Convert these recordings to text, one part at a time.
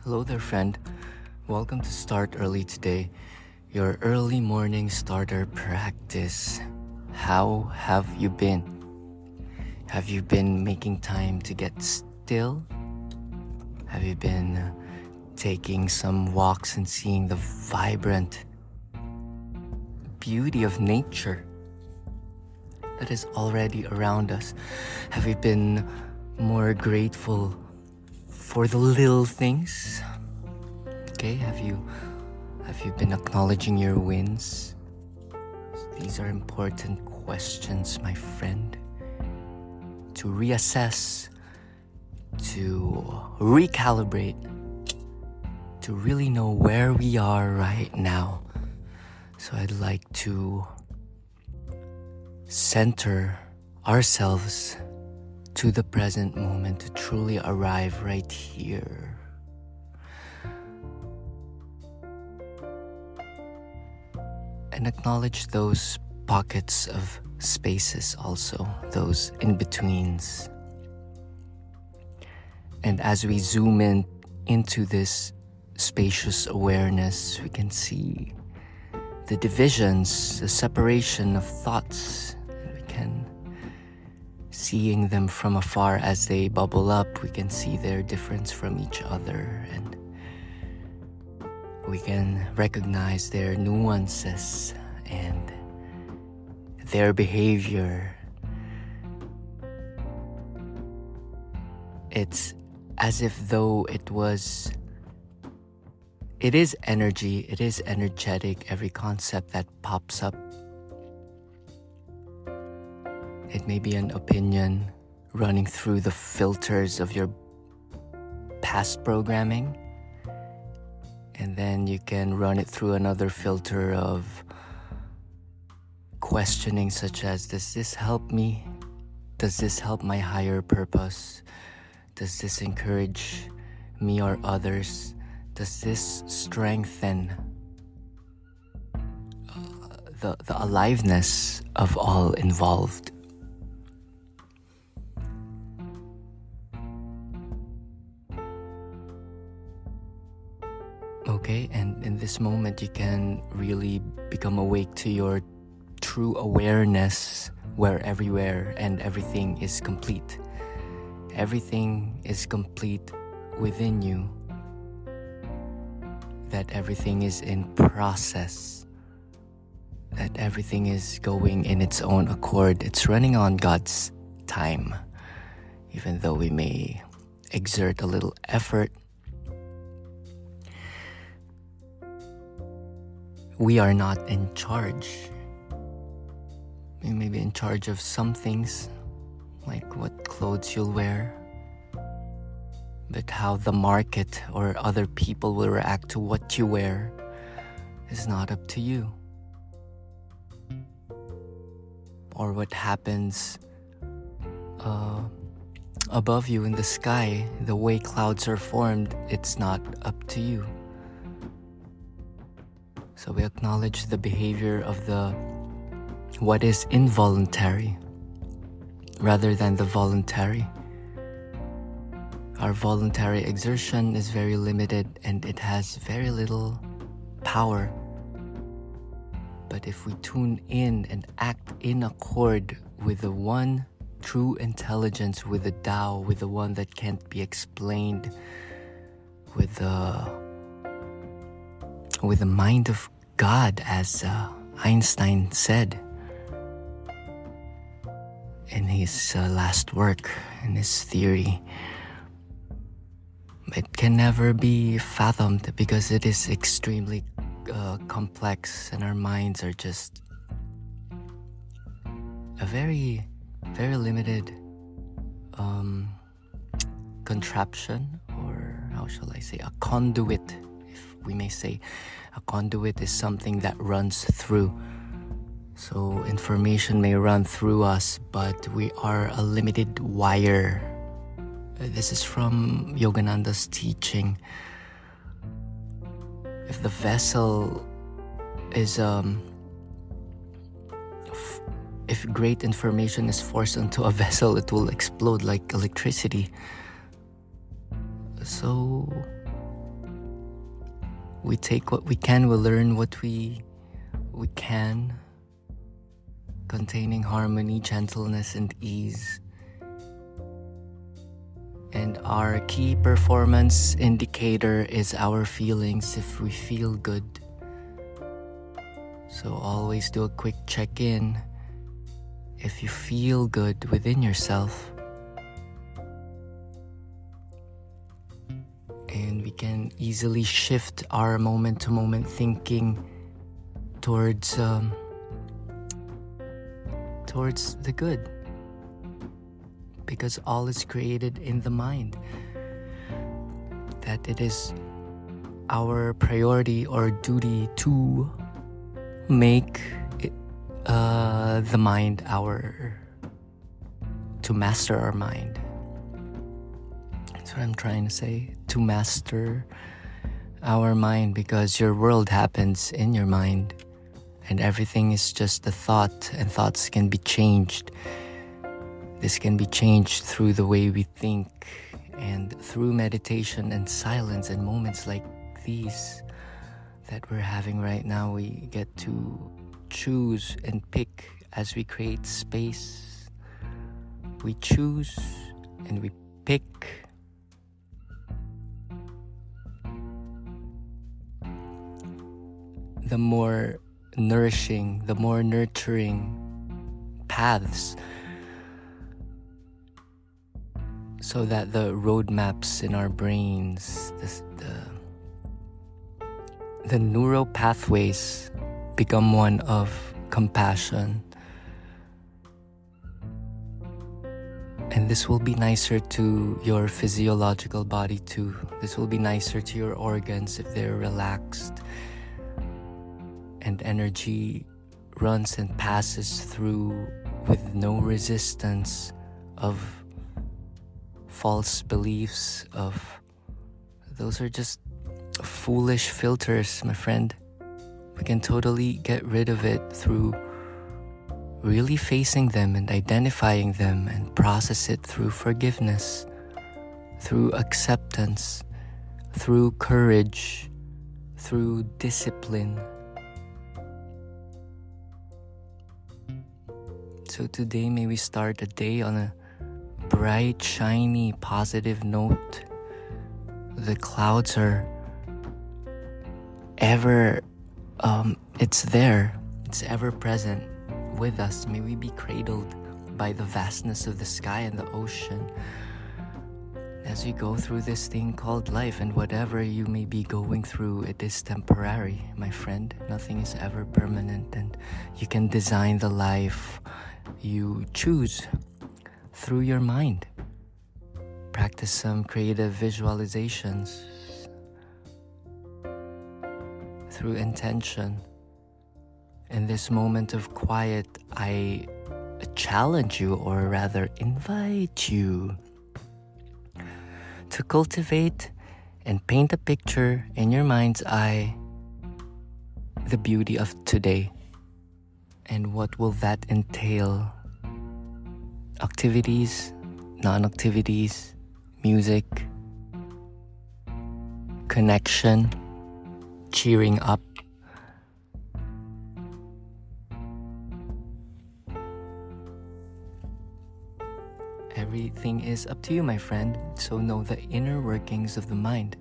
Hello there, friend. Welcome to Start Early Today, your early morning starter practice. How have you been? Have you been making time to get still? Have you been taking some walks and seeing the vibrant beauty of nature that is already around us? Have you been more grateful for the little things? Okay, have you been acknowledging your wins? These are important questions, my friend, to reassess, to recalibrate, to really know where we are right now. So I'd like to center ourselves to the present moment, to truly arrive right here. And acknowledge those pockets of spaces also, those in-betweens. And as we zoom into this spacious awareness, we can see the divisions, the separation of thoughts. We can, seeing them from afar as they bubble up, we can see their difference from each other, and we can recognize their nuances and their behavior. It's as if though it is energy, it is energetic, every concept that pops up. It may be an opinion running through the filters of your past programming, and then you can run it through another filter of questioning, such as, does this help me? Does this help my higher purpose? Does this encourage me or others? Does this strengthen the aliveness of all involved? Okay, and in this moment you can really become awake to your true awareness, where everywhere and everything is complete. Everything is complete within you. That everything is in process. That everything is going in its own accord. It's running on God's time. Even though we may exert a little effort, we are not in charge. We may be in charge of some things, like what clothes you'll wear, but how the market or other people will react to what you wear is not up to you. Or what happens above you in the sky, the way clouds are formed, it's not up to you. So we acknowledge the behavior of what is involuntary rather than the voluntary. Our voluntary exertion is very limited and it has very little power. But if we tune in and act in accord with the one true intelligence, with the Tao, with the one that can't be explained, with the mind of God, as Einstein said in his last work, in his theory, it can never be fathomed because it is extremely complex, and our minds are just a very, very limited contraption, or how shall I say, a conduit, if we may say. A conduit is something that runs through. So information may run through us, but we are a limited wire. This is from Yogananda's teaching. If the vessel is if great information is forced into a vessel, it will explode like electricity. So We take what we can, we learn what we can, containing harmony, gentleness, and ease. And our key performance indicator is our feelings if we feel good. So always do a quick check-in if you feel good within yourself. And we can easily shift our moment-to-moment thinking towards the good. Because all is created in the mind. That it is our priority or duty to make the mind to master our mind. That's what I'm trying to say. To master our mind, because your world happens in your mind, and everything is just a thought, and thoughts can be changed. This can be changed through the way we think, and through meditation and silence and moments like these that we're having right now. We get to choose and pick as we create space. We choose and we pick. The more nourishing, the more nurturing paths, so that the roadmaps in our brains, the neural pathways become one of compassion. And this will be nicer to your physiological body too. This will be nicer to your organs if they're relaxed, and energy runs and passes through with no resistance of false beliefs. Those are just foolish filters, my friend. We can totally get rid of it through really facing them and identifying them, and process it through forgiveness, through acceptance, through courage, through discipline. So today, may we start the day on a bright, shiny, positive note. The clouds are ever, it's there. It's ever present with us. May we be cradled by the vastness of the sky and the ocean as we go through this thing called life. And whatever you may be going through, it is temporary, my friend. Nothing is ever permanent, and you can design the life you choose through your mind. Practice some creative visualizations through intention. In this moment of quiet, I challenge you, or rather invite you, to cultivate and paint a picture in your mind's eye, the beauty of today. And what will that entail? Activities, non-activities, music, connection, cheering up. Everything is up to you, my friend. So know the inner workings of the mind,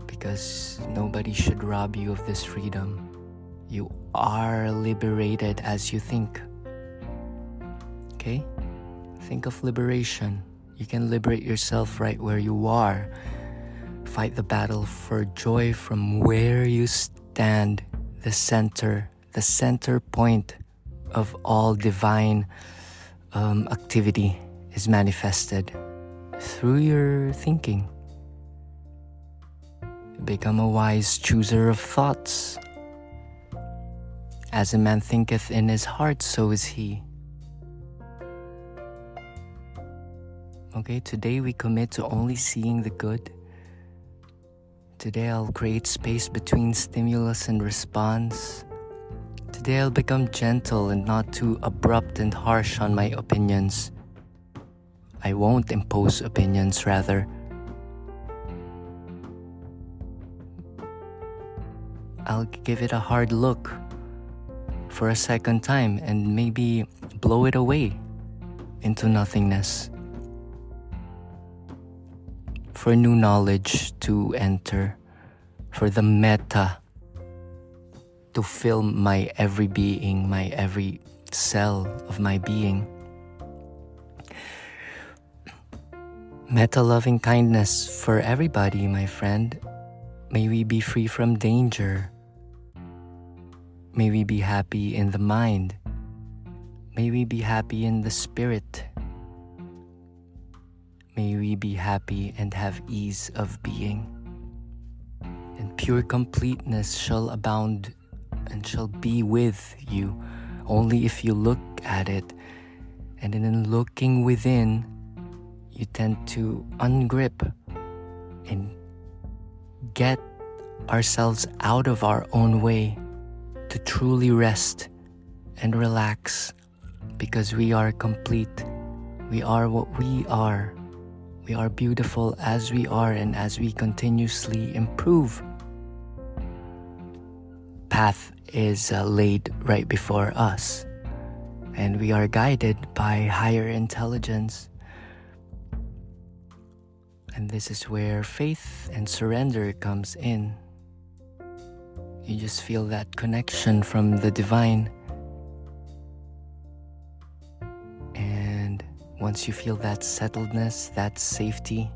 because nobody should rob you of this freedom. You are liberated as you think. Okay? Think of liberation. You can liberate yourself right where you are. Fight the battle for joy from where you stand. The center point of all divine activity is manifested through your thinking. Become a wise chooser of thoughts. As a man thinketh in his heart, so is he. Okay, today we commit to only seeing the good. Today I'll create space between stimulus and response. Today I'll become gentle and not too abrupt and harsh on my opinions. I won't impose opinions, rather. I'll give it a hard look for a second time and maybe blow it away into nothingness. For new knowledge to enter, for the meta to fill my every being, my every cell of my being. Meta loving kindness for everybody, my friend. May we be free from danger. May we be happy in the mind. May we be happy in the spirit. May we be happy and have ease of being. And pure completeness shall abound and shall be with you only if you look at it. And in looking within, you tend to ungrip and get ourselves out of our own way to truly rest and relax, because we are complete. We are what we are. We are beautiful as we are, and as we continuously improve, path is laid right before us, and we are guided by higher intelligence. And this is where faith and surrender comes in. You just feel that connection from the divine. And once you feel that settledness, that safety,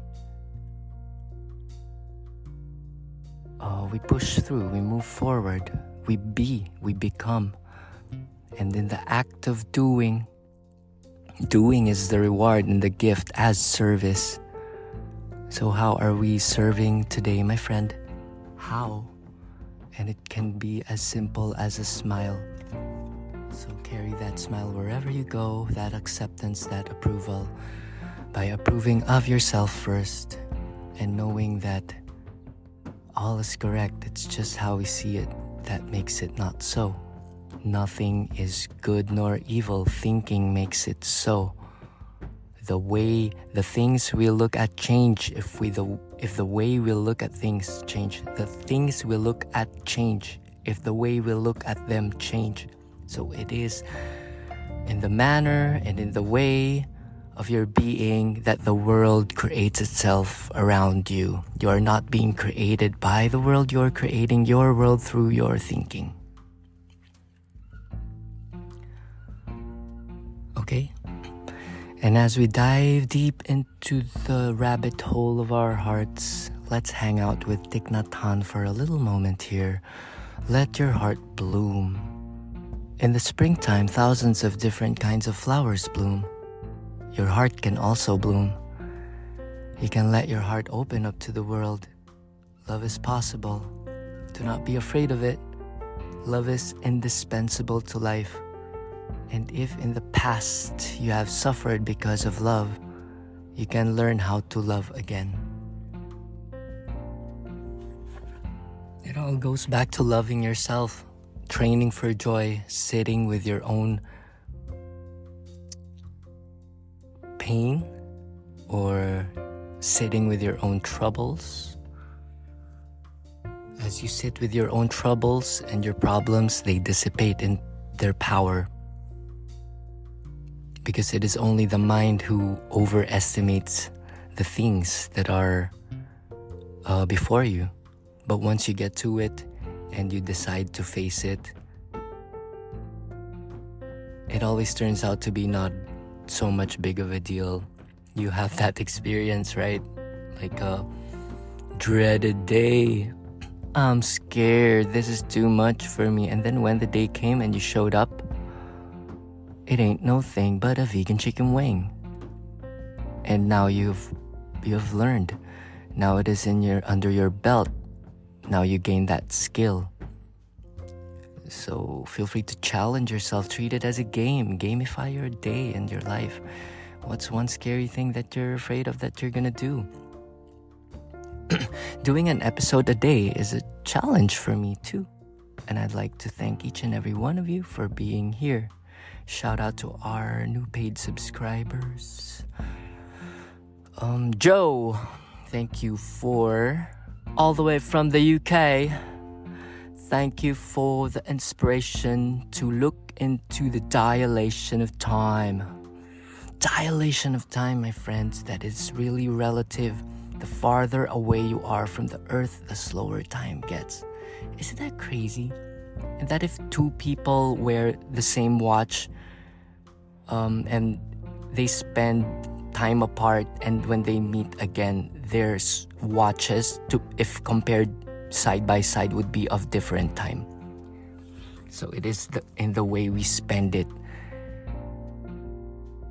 we push through, we move forward, we become. And in the act of doing is the reward and the gift as service. So how are we serving today, my friend? How? And it can be as simple as a smile. So carry that smile wherever you go, that acceptance, that approval, by approving of yourself first and knowing that all is correct. It's just how we see it that makes it not so. Nothing is good nor evil. Thinking makes it so. The things we look at change if the way we look at things change. The things we look at change if the way we look at them change. So it is in the manner and in the way of your being that the world creates itself around you. You are not being created by the world. You are creating your world through your thinking. Okay? And as we dive deep into the rabbit hole of our hearts, let's hang out with Thich Nhat Hanh for a little moment here. Let your heart bloom. In the springtime, thousands of different kinds of flowers bloom. Your heart can also bloom. You can let your heart open up to the world. Love is possible. Do not be afraid of it. Love is indispensable to life. And if in the past you have suffered because of love, you can learn how to love again. It all goes back to loving yourself, training for joy, sitting with your own pain, or sitting with your own troubles. As you sit with your own troubles and your problems, they dissipate in their power. Because it is only the mind who overestimates the things that are before you. But once you get to it and you decide to face it, it always turns out to be not so much big of a deal. You have that experience, right? Like a dreaded day. I'm scared. This is too much for me. And then when the day came and you showed up, it ain't no thing but a vegan chicken wing. And now you've learned. Now it is under your belt. Now you gain that skill. So feel free to challenge yourself. Treat it as a game. Gamify your day and your life. What's one scary thing that you're afraid of that you're gonna do? Doing an episode a day is a challenge for me too. And I'd like to thank each and every one of you for being here. Shout out to our new paid subscribers. Joe, thank you for all the way from the UK. Thank you for the inspiration to look into the dilation of time. Dilation of time, my friends, that is really relative. The farther away you are from the earth, the slower time gets. Isn't that crazy? And that if two people wear the same watch and they spend time apart, and when they meet again, their watches, if compared side by side, would be of different time. So it is in the way we spend it.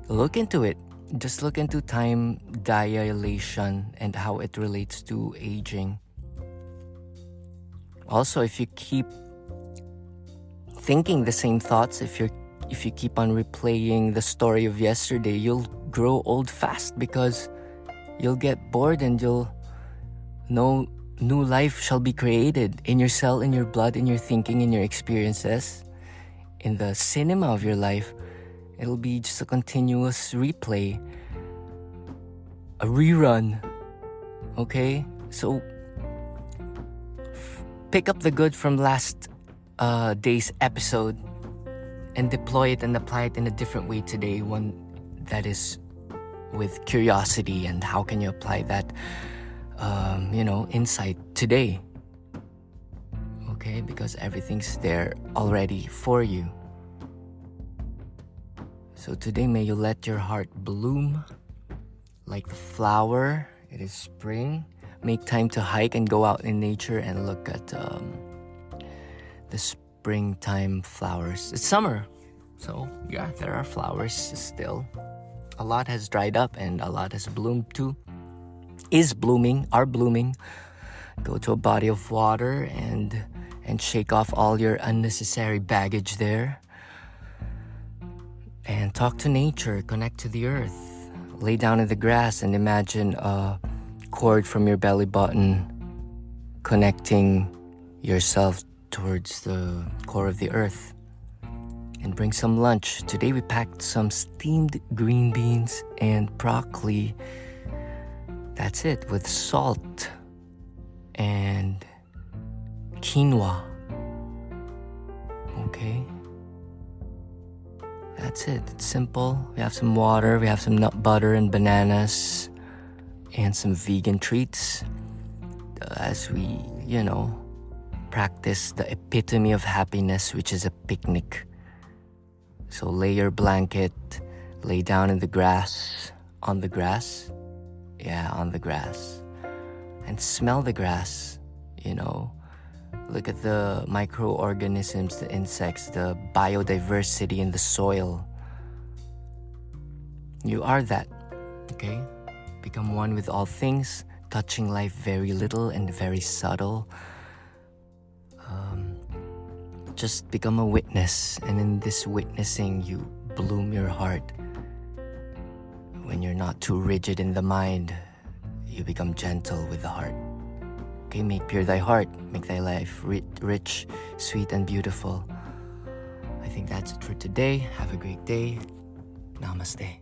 Look into it. Just look into time dilation and how it relates to aging. Also, if you keep thinking the same thoughts, if you keep on replaying the story of yesterday, you'll grow old fast, because you'll get bored and you'll know new life shall be created in your cell, in your blood, in your thinking, in your experiences, in the cinema of your life. It'll be just a continuous replay, a rerun. Okay? So pick up the good from last day's episode and deploy it and apply it in a different way today, one that is with curiosity. And how can you apply that insight today? Okay, because everything's there already for you. So today, may you let your heart bloom like the flower. It is spring. Make time to hike and go out in nature and look at the springtime flowers. It's summer, so yeah, there are flowers still. A lot has dried up and a lot has bloomed too. Are blooming. Go to a body of water and shake off all your unnecessary baggage there. And talk to nature, connect to the earth. Lay down in the grass and imagine a cord from your belly button connecting yourself towards the core of the earth. And bring some lunch. Today we packed some steamed green beans and broccoli. That's it, with salt and quinoa. Okay? That's it. It's simple. We have some water, we have some nut butter and bananas, and some vegan treats as we, practice the epitome of happiness, which is a picnic. So lay your blanket, lay down in the grass, on the grass. Yeah, on the grass. And smell the grass, Look at the microorganisms, the insects, the biodiversity in the soil. You are that, okay? Become one with all things, touching life very little and very subtle. Just become a witness, and in this witnessing, you bloom your heart. When you're not too rigid in the mind, you become gentle with the heart. Okay, make pure thy heart, make thy life rich, sweet, and beautiful. I think that's it for today. Have a great day. Namaste.